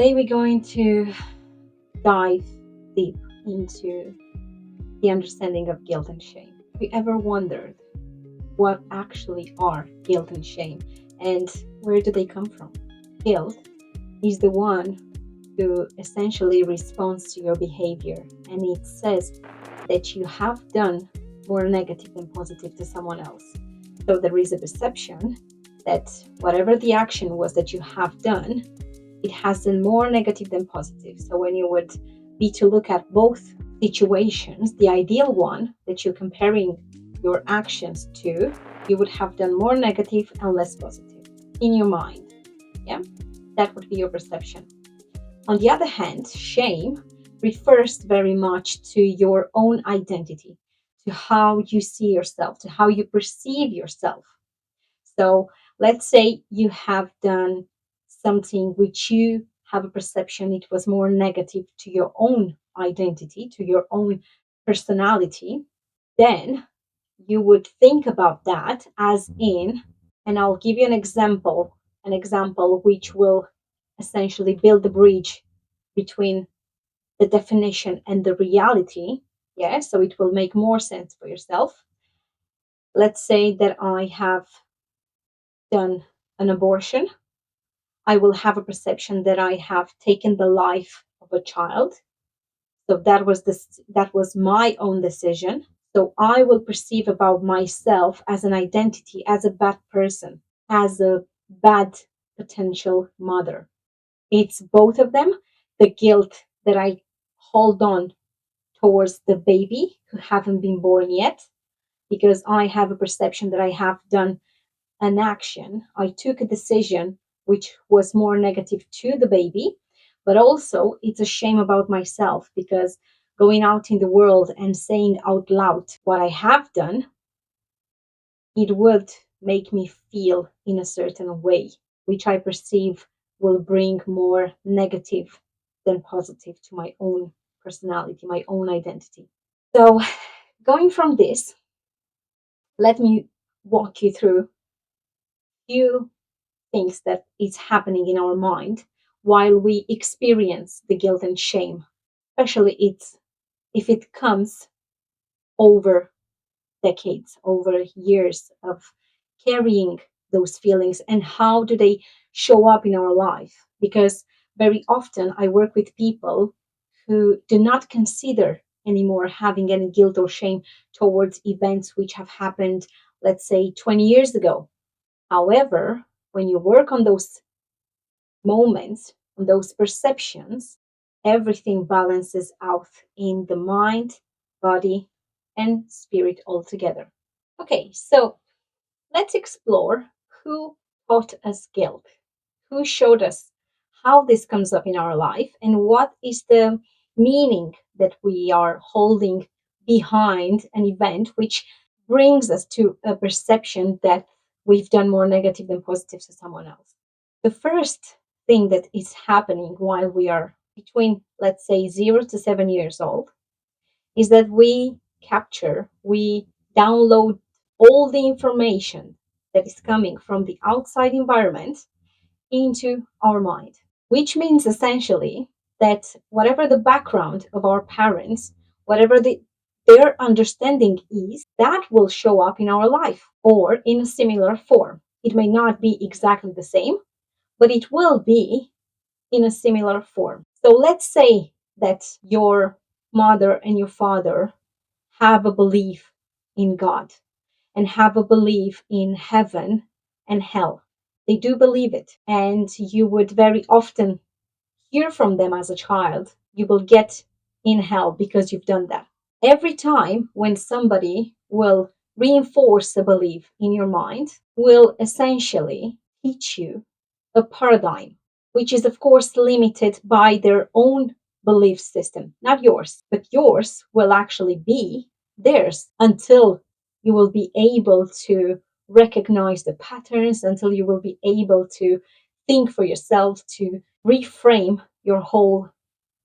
Today we're going to dive deep into the understanding of guilt and shame. Have you ever wondered what actually are guilt and shame and where do they come from? Guilt is the one who essentially responds to your behavior, and it says that you have done more negative than positive to someone else. So there is a perception that whatever the action was that you have done, it has done more negative than positive. So when you would be to look at both situations, the ideal one that you're comparing your actions to, you would have done more negative and less positive in your mind. Yeah, that would be your perception. On the other hand, shame refers very much to your own identity, to how you see yourself, to how you perceive yourself. So let's say you have done something which you have a perception it was more negative to your own identity, to your own personality, then you would think about that as in, and I'll give you an example which will essentially build the bridge between the definition and the reality. Yeah, so it will make more sense for yourself. Let's say that I have done an abortion. I will have a perception that I have taken the life of a child. So that was my own decision. So I will perceive about myself as an identity, as a bad person, as a bad potential mother. It's both of them, the guilt that I hold on towards the baby who haven't been born yet, because I have a perception that I have done an action. I took a decision which was more negative to the baby, but also it's a shame about myself because going out in the world and saying out loud what I have done, it would make me feel in a certain way, which I perceive will bring more negative than positive to my own personality, my own identity. So, going from this, let me walk you through few things that is happening in our mind while we experience the guilt and shame, especially if it comes over decades, over years of carrying those feelings, and how do they show up in our life? Because very often I work with people who do not consider anymore having any guilt or shame towards events which have happened, let's say 20 years ago. However, when you work on those moments, on those perceptions, everything balances out in the mind, body, and spirit altogether. Okay, so let's explore who taught us guilt, who showed us how this comes up in our life, and what is the meaning that we are holding behind an event which brings us to a perception that we've done more negative than positive to someone else. The first thing that is happening while we are between, let's say, 0 to 7 years old is that we download all the information that is coming from the outside environment into our mind, which means essentially that whatever the background of our parents, whatever their understanding is, that will show up in our life or in a similar form. It may not be exactly the same, but it will be in a similar form. So let's say that your mother and your father have a belief in God and have a belief in heaven and hell. They do believe it. And you would very often hear from them as a child, you will get in hell because you've done that. Every time when somebody will reinforce a belief in your mind, will essentially teach you a paradigm, which is, of course, limited by their own belief system, not yours, but yours will actually be theirs until you will be able to recognize the patterns, until you will be able to think for yourself, to reframe your whole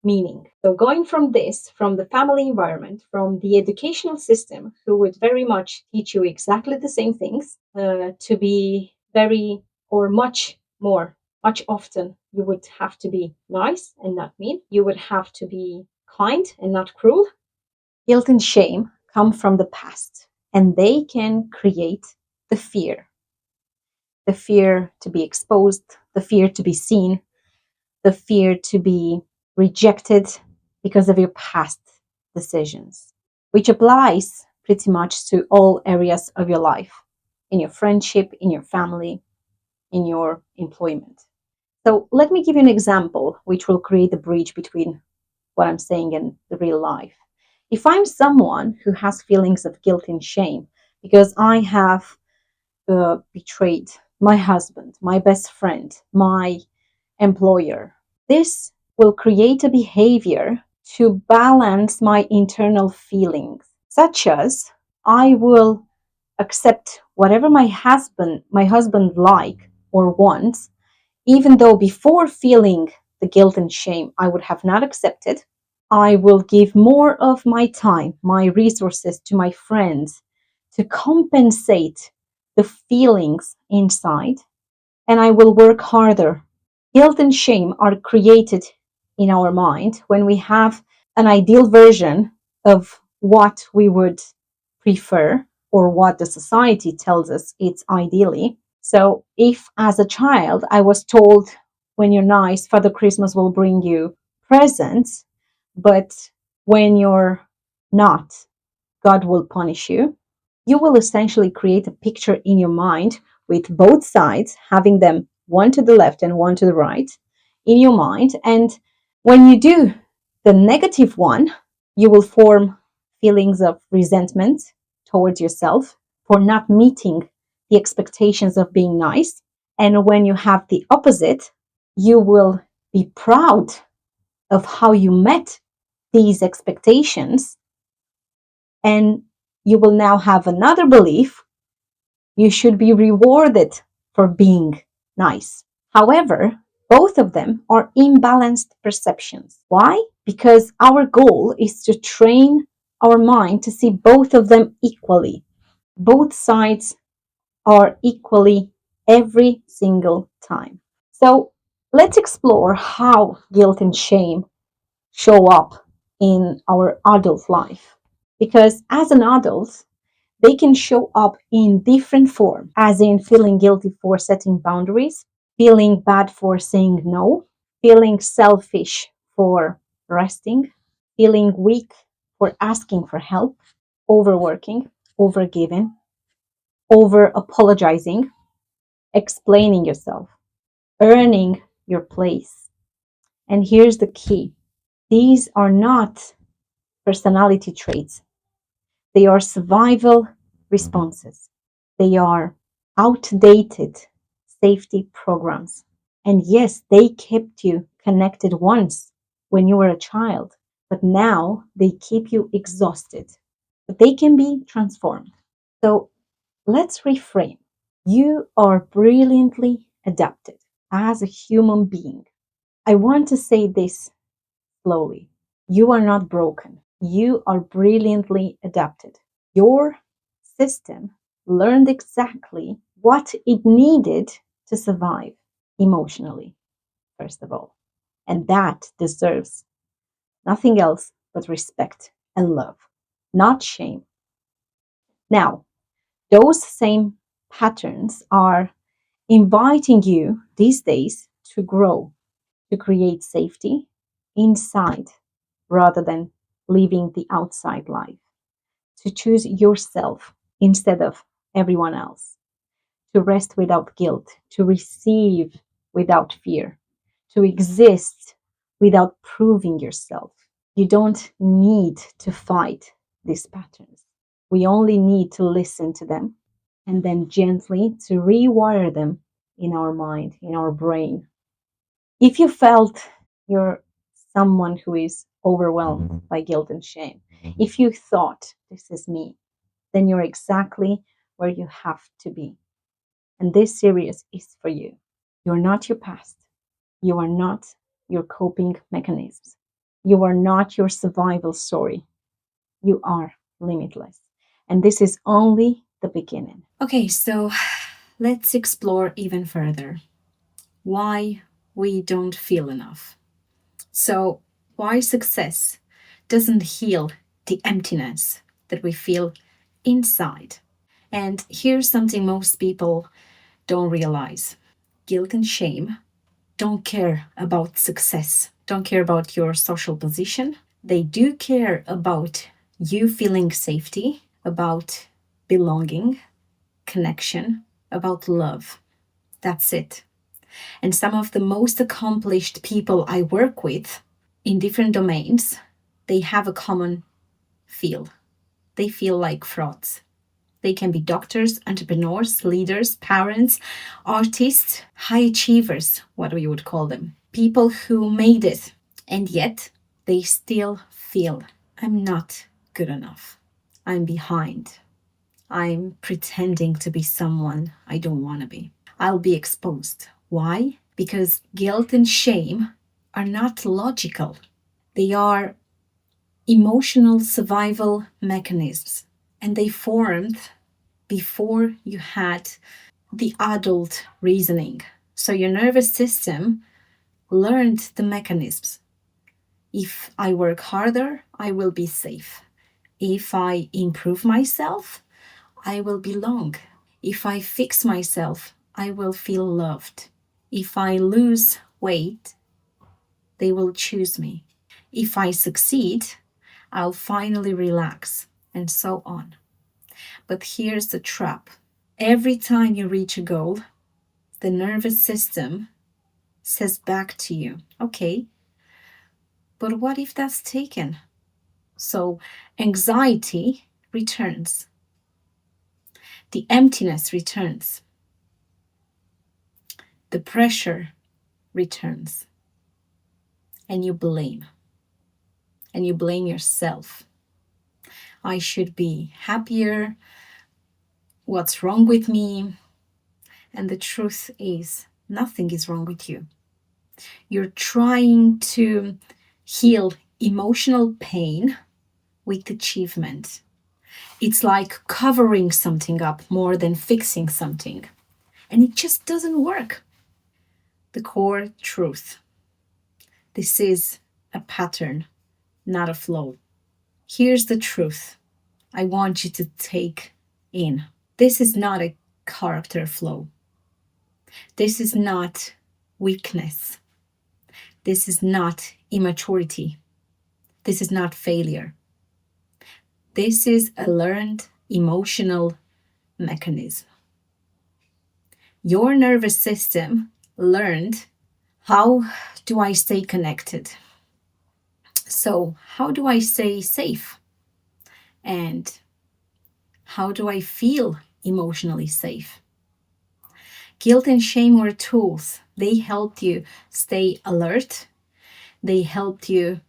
meaning. So, going from this, from the family environment, from the educational system, who would very much teach you exactly the same things, to be very or much more Much often, you would have to be nice and not mean. You would have to be kind and not cruel. Guilt and shame come from the past, and they can create the fear, the fear to be exposed, the fear to be seen, the fear to be rejected because of your past decisions, which applies pretty much to all areas of your life, in your friendship, in your family, in your employment. So, let me give you an example which will create a bridge between what I'm saying and the real life. If I'm someone who has feelings of guilt and shame because I have betrayed my husband, my best friend, my employer, this will create a behavior to balance my internal feelings, such as I will accept whatever my husband like or wants, even though before feeling the guilt and shame I would have not accepted. I will give more of my time, my resources to my friends to compensate the feelings inside, and I will work harder. Guilt and shame are created in our mind when we have an ideal version of what we would prefer or what the society tells us it's ideally. So, if as a child I was told, when you're nice, Father Christmas will bring you presents, but when you're not, God will punish you, you will essentially create a picture in your mind with both sides, having them one to the left and one to the right in your mind. And when you do the negative one, you will form feelings of resentment towards yourself for not meeting the expectations of being nice. And when you have the opposite, you will be proud of how you met these expectations, and you will now have another belief: you should be rewarded for being nice. However, both of them are imbalanced perceptions. Why? Because our goal is to train our mind to see both of them equally. Both sides are equally every single time. So let's explore how guilt and shame show up in our adult life. Because as an adult, they can show up in different forms, as in feeling guilty for setting boundaries, feeling bad for saying no, feeling selfish for resting, feeling weak for asking for help, overworking, overgiving, over apologizing, explaining yourself, earning your place. And here's the key: these are not personality traits, they are survival responses. They are outdated safety programs. And yes, they kept you connected once when you were a child, but now they keep you exhausted. But they can be transformed. So let's reframe. You are brilliantly adapted as a human being. I want to say this slowly. You are not broken. You are brilliantly adapted. Your system learned exactly what it needed to survive emotionally, first of all. And that deserves nothing else but respect and love, not shame. Now, those same patterns are inviting you these days to grow, to create safety inside rather than living the outside life, to choose yourself instead of everyone else, to rest without guilt, to receive without fear, to exist without proving yourself. You don't need to fight these patterns. We only need to listen to them and then gently to rewire them in our mind, in our brain. If you felt you're someone who is overwhelmed by guilt and shame, if you thought this is me, then you're exactly where you have to be. And this series is for you. You're not your past. You are not your coping mechanisms. You are not your survival story. You are limitless. And this is only the beginning. Okay, so let's explore even further. why we don't feel enough. So, why success doesn't heal the emptiness that we feel inside. And here's something most people don't realize: guilt and shame don't care about success, don't care about your social position. They do care about you feeling safety, about belonging, connection, about love. That's it. And some of the most accomplished people I work with in different domains, they have a common feel. They feel like frauds. They can be doctors, entrepreneurs, leaders, parents, artists, high achievers, what we would call them. People who made it. And yet they still feel, I'm not good enough. I'm behind. I'm pretending to be someone I don't want to be. I'll be exposed. Why? Because guilt and shame are not logical. They are emotional survival mechanisms, and they formed before you had the adult reasoning. So your nervous system learned the mechanisms. If I work harder, I will be safe. If I improve myself, I will belong. If I fix myself, I will feel loved. If I lose weight, they will choose me. If I succeed, I'll finally relax, and so on. But here's the trap: every time you reach a goal, the nervous system says back to you, okay, but what if that's taken? So anxiety returns, the emptiness returns, the pressure returns, and you blame. And you blame yourself. I should be happier. What's wrong with me? And the truth is, nothing is wrong with you. You're trying to heal emotional pain with achievement. It's like covering something up more than fixing something. And it just doesn't work. The core truth: this is a pattern, not a flow. Here's the truth I want you to take in. This is not a character flaw. This is not weakness. This is not immaturity. This is not failure. This is a learned emotional mechanism. Your nervous system learned, how do I stay connected? So, how do I stay safe? And how do I feel emotionally safe? Guilt and shame were tools. They helped you stay alert. They helped you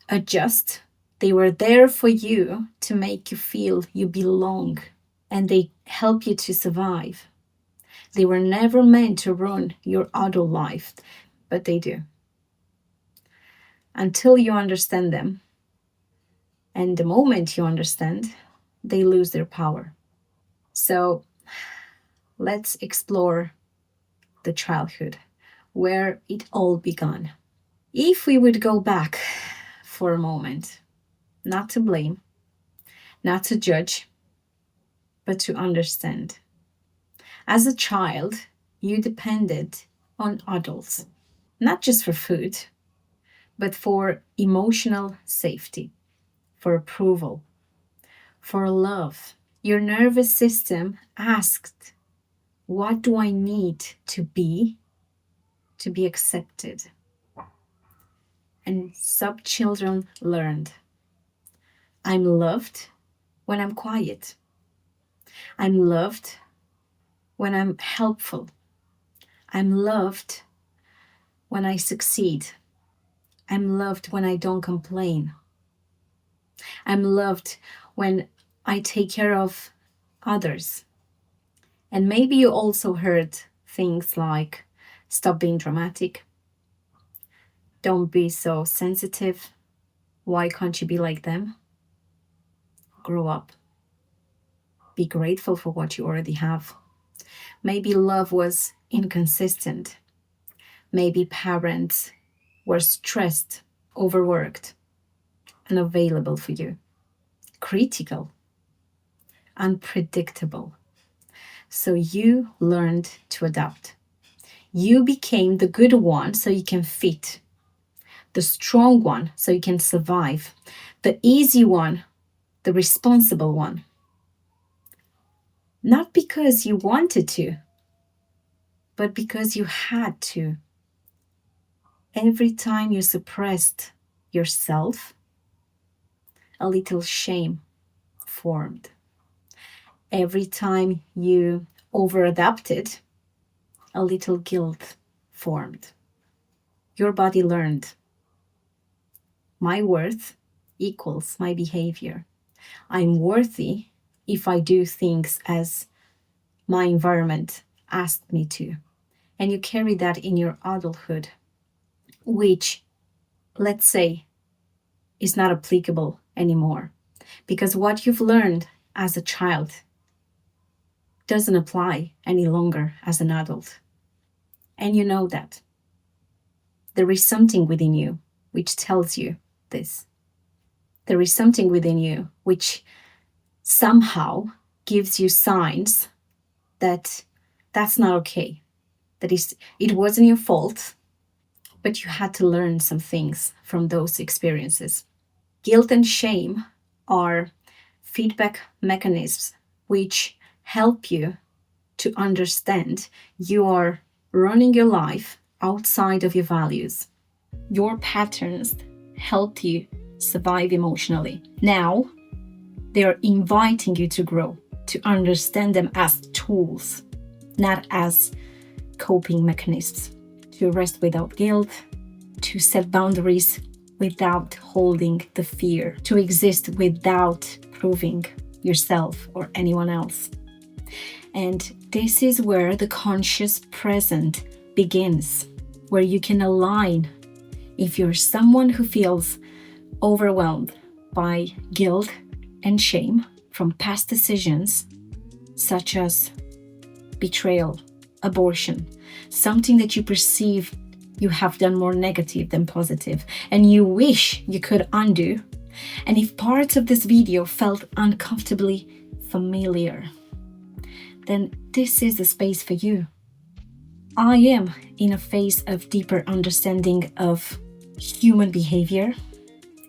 adjust. They were there for you to make you feel you belong, and they help you to survive. They were never meant to run your adult life, but they do. Until you understand them. And the moment you understand, they lose their power. So let's explore the childhood, where it all began. If we would go back for a moment, not to blame, not to judge, but to understand. As a child, you depended on adults, not just for food, but for emotional safety, for approval, for love. Your nervous system asked, what do I need to be accepted? And some children learned, I'm loved when I'm quiet. I'm loved when I'm helpful. I'm loved when I succeed. I'm loved when I don't complain. I'm loved when I take care of others. And maybe you also heard things like, stop being dramatic. Don't be so sensitive. Why can't you be like them? Grow up. Be grateful for what you already have. Maybe love was inconsistent. Maybe parents were stressed, overworked, unavailable for you, critical, unpredictable. So you learned to adapt. You became the good one so you can fit, the strong one so you can survive, the easy one, the responsible one. Not because you wanted to, but because you had to. Every time you suppressed yourself, a little shame formed. Every time you over adapted, a little guilt formed. Your body learned my worth equals my behavior. I'm worthy if I do things as my environment asked me to. And you carry that in your adulthood, which, let's say, is not applicable anymore. Because what you've learned as a child doesn't apply any longer as an adult. And you know that. There is something within you which tells you this. There is something within you which somehow gives you signs that that's not okay. That is, it wasn't your fault, but you had to learn some things from those experiences. Guilt and shame are feedback mechanisms which help you to understand you are running your life outside of your values. Your patterns helped you survive emotionally. Now, they are inviting you to grow, to understand them as tools, not as coping mechanisms, to rest without guilt, to set boundaries without holding the fear, to exist without proving yourself or anyone else. And this is where the conscious present begins, where you can align. If you're someone who feels overwhelmed by guilt and shame from past decisions, such as betrayal, abortion, something that you perceive you have done more negative than positive, and you wish you could undo, and if parts of this video felt uncomfortably familiar, then this is the space for you. I am in a phase of deeper understanding of human behavior,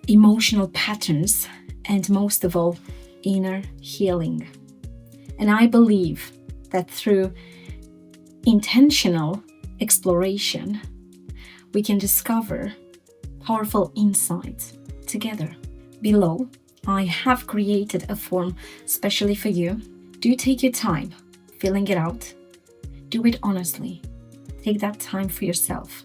emotional patterns, and most of all, inner healing. And I believe that through intentional exploration, we can discover powerful insights together. Below, I have created a form specially for you. Do take your time filling it out. Do it honestly. Take that time for yourself.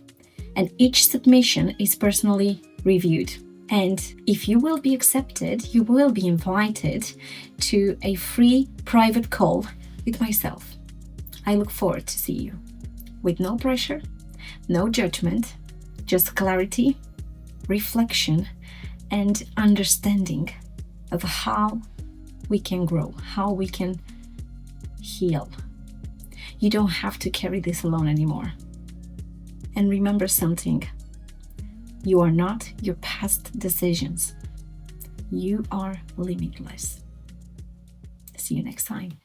And each submission is personally reviewed. And if you will be accepted, you will be invited to a free private call with myself. I look forward to see you with no pressure, no judgment, just clarity, reflection, and understanding of how we can grow, how we can heal. You don't have to carry this alone anymore. And remember something, you are not your past decisions. You are limitless. See you next time.